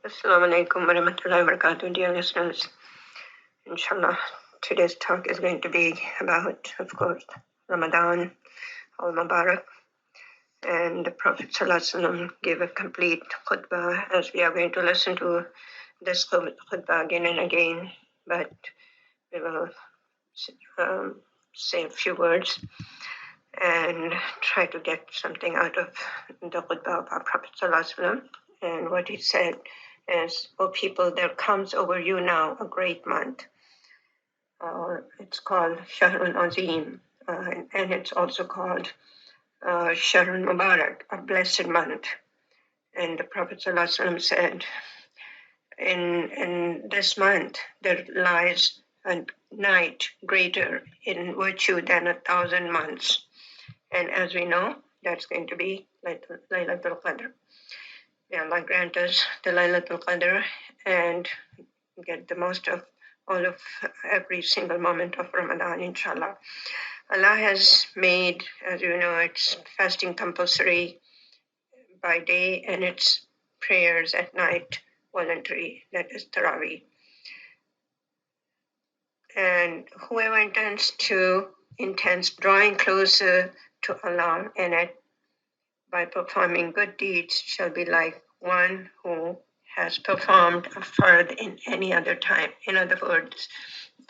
Assalamu alaikum warahmatullahi wabarakatuh, dear listeners. Inshallah, today's talk is going to be about, of course, Ramadan, al-Mubarak, and the Prophet ﷺ gave a complete khutbah, as we are going to listen to this khutbah again and again, but we will say a few words and try to get something out of the khutbah of our Prophet ﷺ. And what he said is, "O people, there comes over you now a great month. It's called Shahrul Azim, and it's also called Shahrul Mubarak, a blessed month." And the Prophet ﷺ said, in this month there lies a night greater in virtue than 1,000 months. And as we know, that's going to be Laylatul Qadr. May Allah grant us the Laylatul Qadr and get the most of all of every single moment of Ramadan, inshallah. Allah has made, as you know, it's fasting compulsory by day and it's prayers at night voluntary, that is Taraweeh. And whoever intends drawing closer to Allah in it by performing good deeds shall be like one who has performed a fard in any other time. In other words,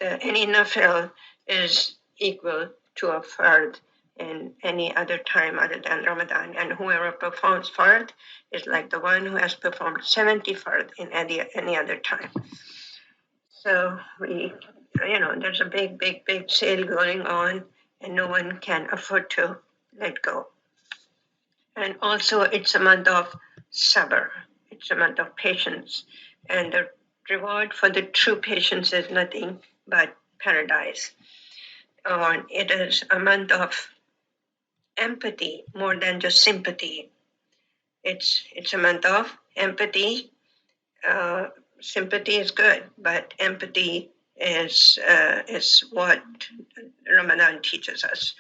any nafil is equal to a fard in any other time other than Ramadan. And whoever performs fard is like the one who has performed 70 fard in any other time. So there's a big sale going on and no one can afford to let go. And also it's a month of sabr. It's a month of patience. And the reward for the true patience is nothing but paradise. It is a month of empathy more than just sympathy. It's a month of empathy. Sympathy is good, but empathy is what Ramadan teaches us.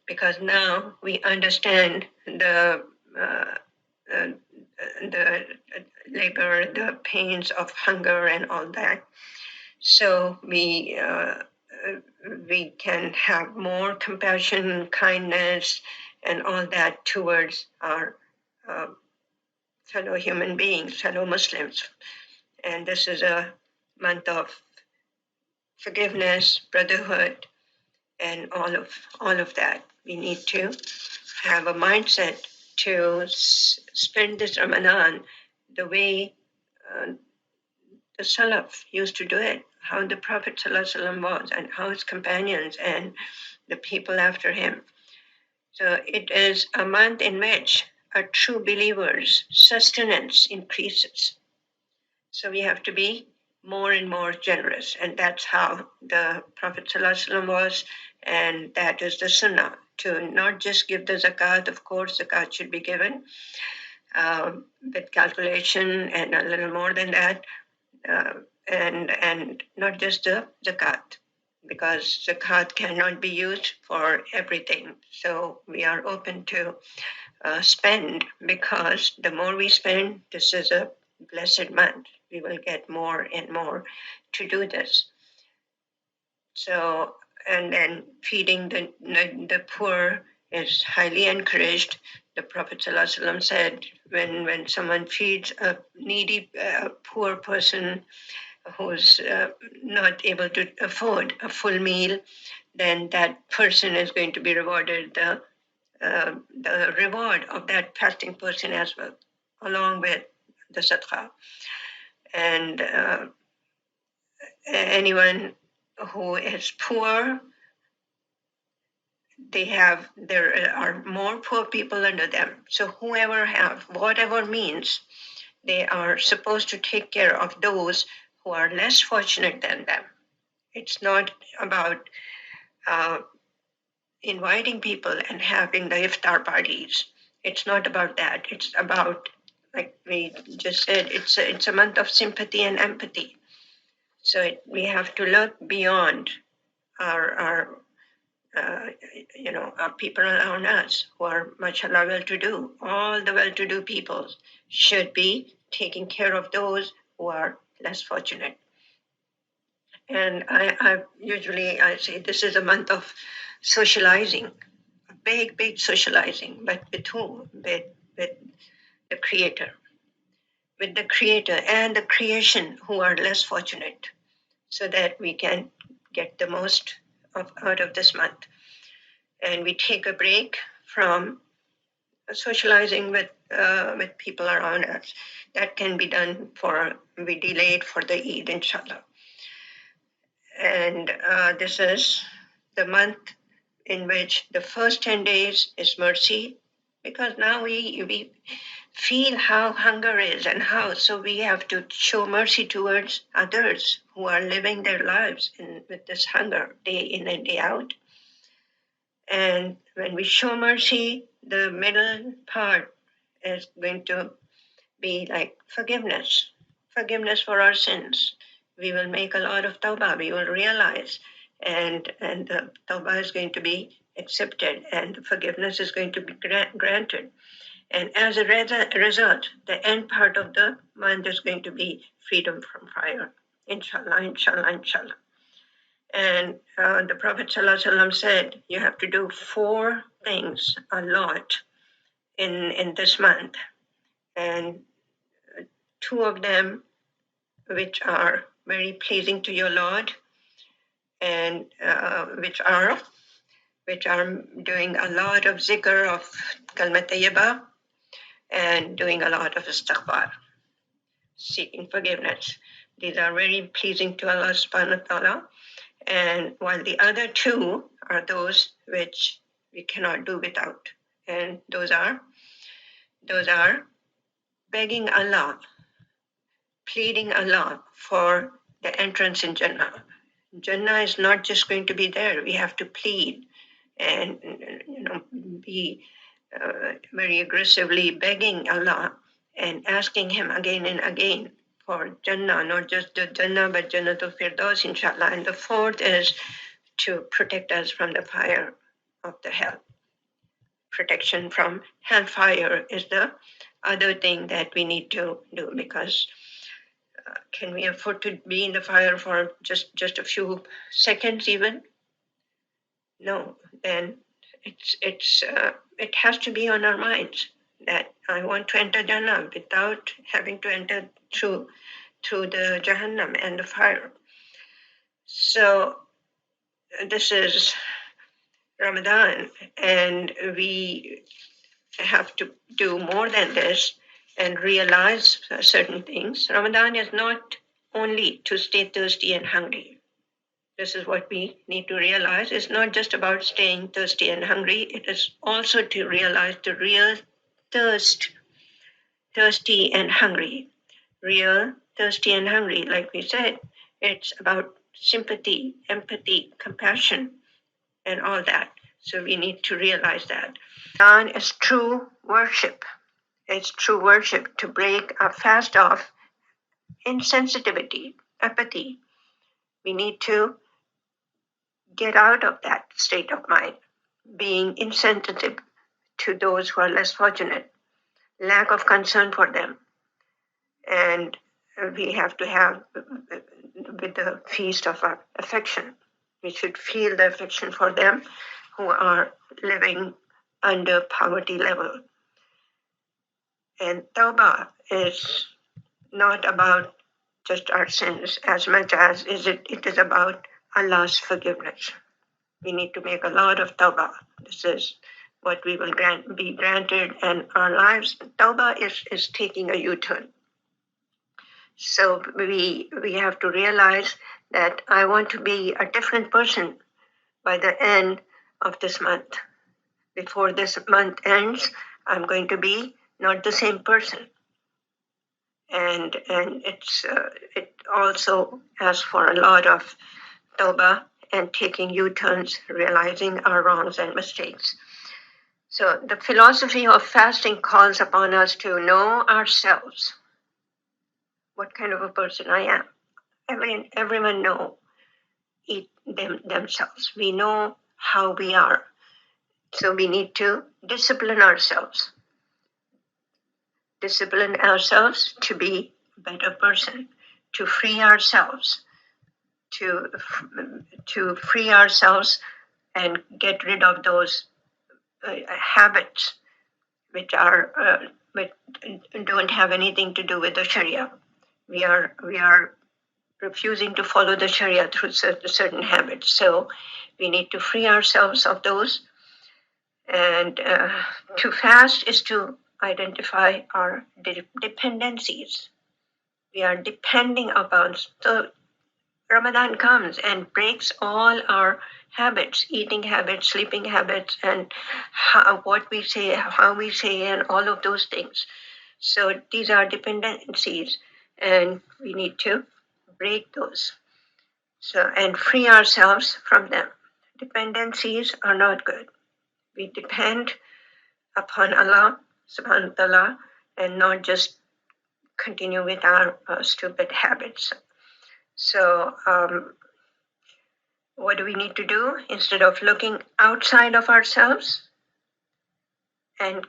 Because now we understand the labor, the pains of hunger and all that. So we can have more compassion, kindness, and all that towards our fellow human beings, fellow Muslims. And this is a month of forgiveness, brotherhood, and all of that. We need to have a mindset to spend this Ramadan the way the Salaf used to do it, how the Prophet ﷺ was, and how his companions and the people after him. So it is a month in which a true believer's sustenance increases. So we have to be more and more generous, and that's how the Prophet ﷺ was, and that is the sunnah, to not just give the zakat. Of course, zakat should be given with calculation and a little more than that, and not just the zakat, because zakat cannot be used for everything. So we are open to spend, because the more we spend, this is a blessed month. We will get more and more to do this. So, and then feeding the poor is highly encouraged. The Prophet ﷺ said, when someone feeds a needy, poor person who's not able to afford a full meal, then that person is going to be rewarded the reward of that fasting person as well, along with the sadaqah. And anyone who is poor, there are more poor people under them. So whoever have whatever means, they are supposed to take care of those who are less fortunate than them. It's not about inviting people and having the iftar parties. It's not about that. It's about, like we just said, it's a month of sympathy and empathy. So we have to look beyond our people around us who are mashallah well-to-do. All the well-to-do people should be taking care of those who are less fortunate. And I usually say this is a month of socializing, big socializing, but with whom? With the Creator, with the Creator and the creation who are less fortunate, so that we can get the most out of this month. And we take a break from socializing with people around us. That can be done we delay it for the Eid, inshallah. And this is the month in which the first 10 days is mercy, because now we feel how hunger is and so we have to show mercy towards others who are living their lives with this hunger day in and day out. And when we show mercy, the middle part is going to be like forgiveness for our sins. We will make a lot of tawbah, we will realize, and the tawbah is going to be accepted, and the forgiveness is going to be granted. And as a result, the end part of the month is going to be freedom from fire. Inshallah, inshallah, inshallah. And the Prophet ﷺ said, you have to do 4 things a lot in this month. And 2 of them, which are very pleasing to your Lord, and which are doing a lot of zikr of kalmat tayyibah, and doing a lot of istighfar, seeking forgiveness. These are very pleasing to Allah subhanahu wa ta'ala. And while the other 2 are those which we cannot do without. And those are begging Allah, pleading Allah for the entrance in Jannah. Jannah is not just going to be there. We have to plead and be very aggressively begging Allah and asking Him again and again for Jannah, not just the Jannah, but Jannatul Firdaus, inshallah. And the 4th is to protect us from the fire of the hell. Protection from hellfire is the other thing that we need to do, because can we afford to be in the fire for just a few seconds even? No. And it has to be on our minds that I want to enter Jannah without having to enter through the Jahannam and the fire. So this is Ramadan, and we have to do more than this and realize certain things. Ramadan is not only to stay thirsty and hungry. This is what we need to realize. It's not just about staying thirsty and hungry. It is also to realize the real thirsty and hungry. Real thirsty and hungry, like we said, it's about sympathy, empathy, compassion, and all that. So we need to realize that. Ramadan is true worship. It's true worship to break a fast of insensitivity, apathy. We need to get out of that state of mind, being insensitive to those who are less fortunate, lack of concern for them. And we have to have with the feast of our affection. We should feel the affection for them who are living under poverty level. And tawbah is not about just our sins as much as it is about Allah's forgiveness. We need to make a lot of tawbah. This is what we will be granted, and our lives. Tawbah is taking a U-turn. So we have to realize that I want to be a different person by the end of this month. Before this month ends, I'm going to be not the same person. And it also asks for a lot of tawbah and taking U-turns, realizing our wrongs and mistakes. So the philosophy of fasting calls upon us to know ourselves, what kind of a person I am. Everyone know themselves. We know how we are. So we need to discipline ourselves. discipline ourselves to be a better person, to free ourselves, to free ourselves and get rid of those habits which don't have anything to do with the Sharia. We are refusing to follow the Sharia through certain habits. So we need to free ourselves of those. And to fast is to identify our dependencies. We are depending upon. So Ramadan comes and breaks all our habits, eating habits, sleeping habits, and what we say, how we say, and all of those things. So these are dependencies, and we need to break those. So and free ourselves from them. Dependencies are not good. We depend upon Allah subhanahu wa ta'ala and not just continue with our stupid habits. So what do we need to do? Instead of looking outside of ourselves and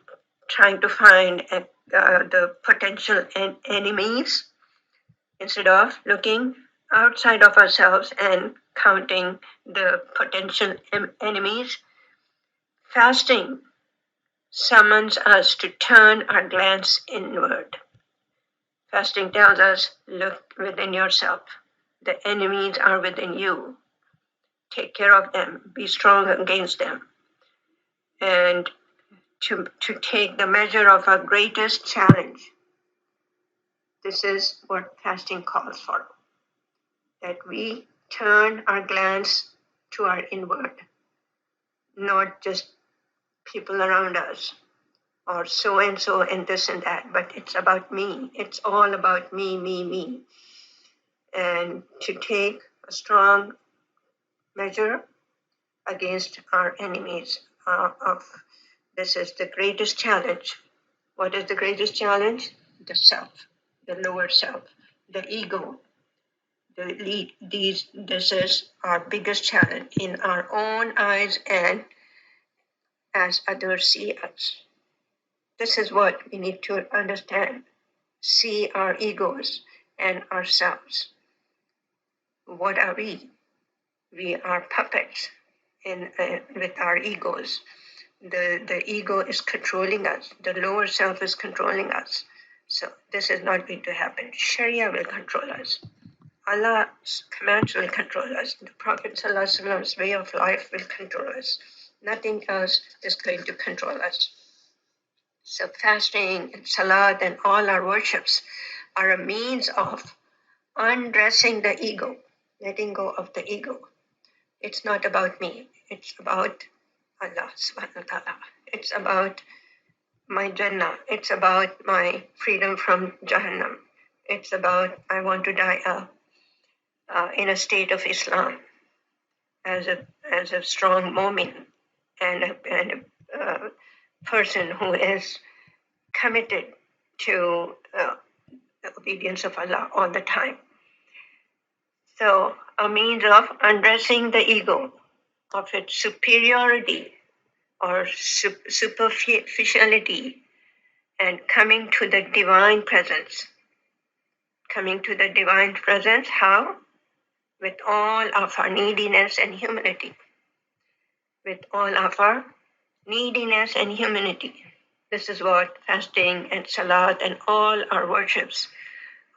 trying to find the potential enemies, instead of looking outside of ourselves and counting the potential enemies, fasting summons us to turn our glance inward. Fasting tells us, look within yourself. The enemies are within you. Take care of them. Be strong against them. And to take the measure of our greatest challenge. This is what fasting calls for. That we turn our glance to our inward, not just people around us or so and this and that, but it's about me. It's all about me. And to take a strong measure against our enemies this is the greatest challenge. What is the greatest challenge? The self, the lower self, the ego. This is our biggest challenge in our own eyes and as others see us. This is what we need to understand. See our egos and ourselves. What are we? We are puppets with our egos. The ego is controlling us. The lower self is controlling us. So this is not going to happen. Sharia will control us. Allah's commands will control us. The Prophet ﷺ's way of life will control us. Nothing else is going to control us. So fasting and salat and all our worships are a means of undressing the ego, letting go of the ego. It's not about me. It's about Allah subhanahu wa ta'ala. It's about my Jannah. It's about my freedom from Jahannam. It's about I want to die in a state of Islam as a strong mu'min and a person who is committed to the obedience of Allah all the time. So a means of undressing the ego of its superiority or superficiality and coming to the divine presence. Coming to the divine presence, how? With all of our neediness and humanity. With all of our neediness and humanity. This is what fasting and salat and all our worships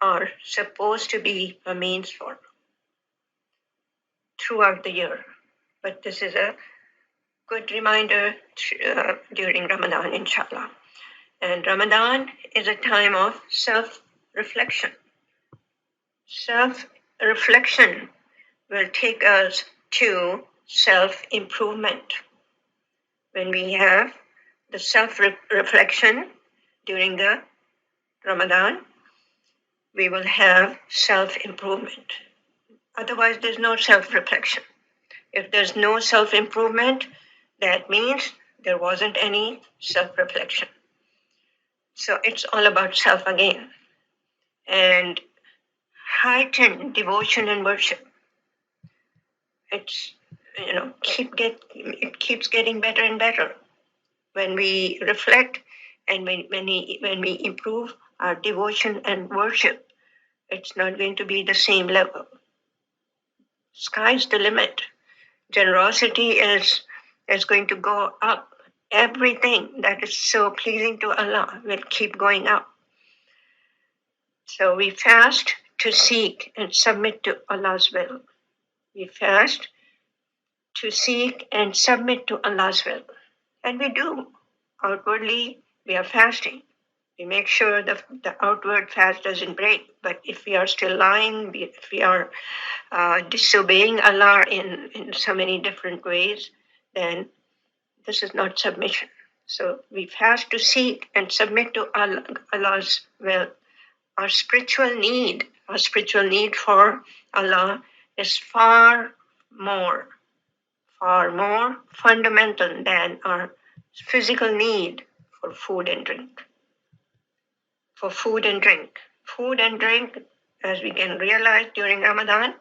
are supposed to be a means for throughout the year. But this is a good reminder during Ramadan, inshallah. And Ramadan is a time of self-reflection. Self-reflection will take us to self-improvement. When we have the self-reflection during the Ramadan, we will have self-improvement. Otherwise, there's no self-reflection. If there's no self-improvement, that means there wasn't any self-reflection. So it's all about self again. And heightened devotion and worship. It keeps getting better and better. When we reflect, And when we improve our devotion and worship, it's not going to be the same level. Sky's the limit. Generosity is going to go up. Everything that is so pleasing to Allah will keep going up. So we fast to seek and submit to Allah's will. We fast to seek and submit to Allah's will. And we do. Outwardly, we are fasting. We make sure the outward fast doesn't break. But if we are still lying, if we are disobeying Allah in so many different ways, then this is not submission. So we fast to seek and submit to Allah's will. Our spiritual need for Allah is far more fundamental than our physical need for food and drink. For food and drink. Food and drink, as we can realize during Ramadan,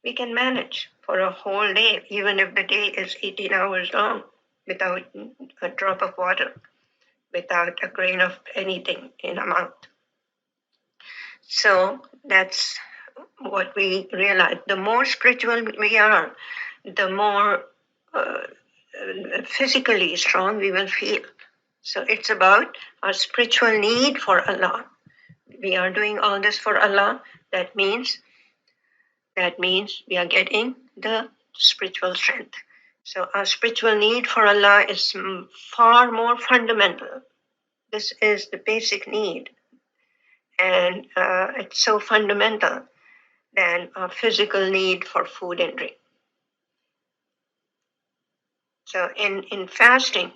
we can manage for a whole day, even if the day is 18 hours long, without a drop of water, without a grain of anything in our mouth. So that's what we realize. The more spiritual we are, the more physically strong we will feel. So it's about our spiritual need for Allah. We are doing all this for Allah. That means we are getting the spiritual strength. So our spiritual need for Allah is far more fundamental. This is the basic need. And it's so fundamental than our physical need for food and drink. So in fasting,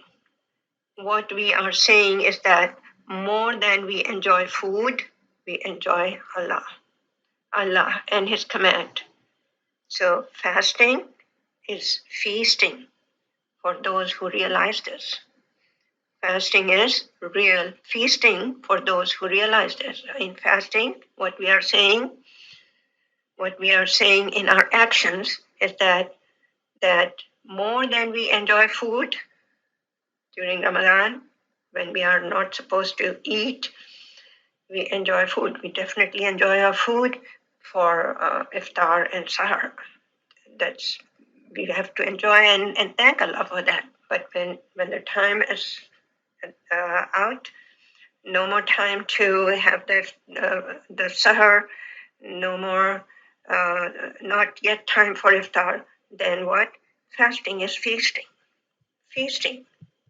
what we are saying is that more than we enjoy food, we enjoy Allah and His command. So fasting is feasting for those who realize this. Fasting is real feasting for those who realize this. In fasting, what we are saying in our actions is that more than we enjoy food during Ramadan, when we are not supposed to eat, we enjoy food. We definitely enjoy our food for iftar and sahar. We have to enjoy and thank Allah for that. But when the time is out, no more time to have the sahar, no more, not yet time for iftar, then what? Fasting is feasting. Feasting.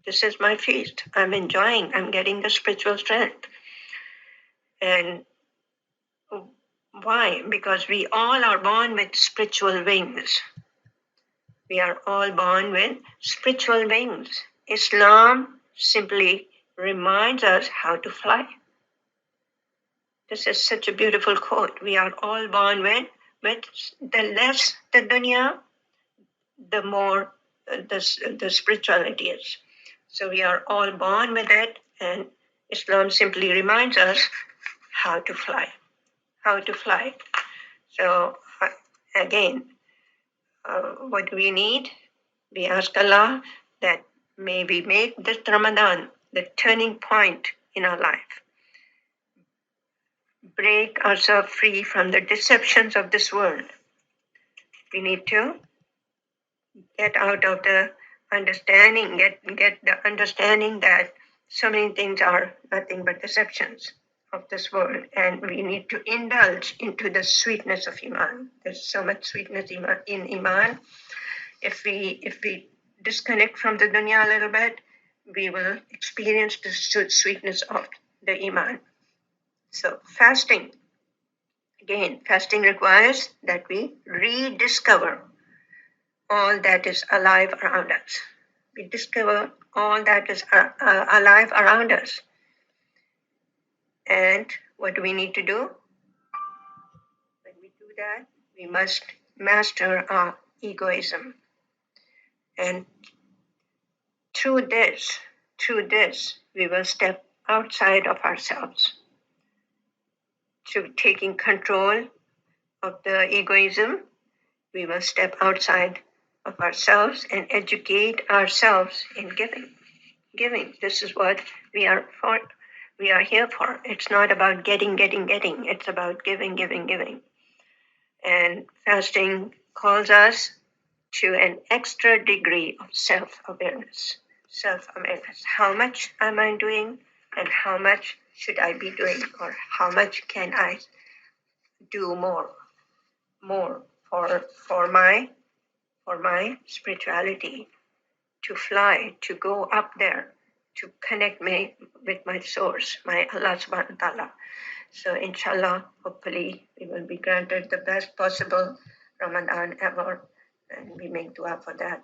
This is my feast. I'm enjoying. I'm getting the spiritual strength. And why? Because we all are born with spiritual wings. We are all born with spiritual wings. Islam simply reminds us how to fly. This is such a beautiful quote. We are all born with the less the dunya, the more the spirituality is. So we are all born with it, and Islam simply reminds us how to fly. How to fly. So again, what we need, we ask Allah that may we make this Ramadan the turning point in our life. Break ourselves free from the deceptions of this world. We need to get out of the understanding, get the understanding that so many things are nothing but deceptions of this world, and we need to indulge into the sweetness of Iman. There's so much sweetness in Iman. If we disconnect from the dunya a little bit, we will experience the sweetness of the Iman. So fasting requires that we rediscover all that is alive around us. We discover all that is alive around us. And what do we need to do? When we do that, we must master our egoism. And through this, we will step outside of ourselves. Through taking control of the egoism, we will step outside of ourselves and educate ourselves in giving. This is what we are for. We are here for. It's not about getting. It's about giving. And fasting calls us to an extra degree of self-awareness. Self-awareness. How much am I doing, and how much should I be doing, or how much can I do more for my spirituality to fly, to go up there, to connect me with my source, my Allah subhanahu wa ta'ala. So inshallah, hopefully we will be granted the best possible Ramadan ever, and we make dua for that.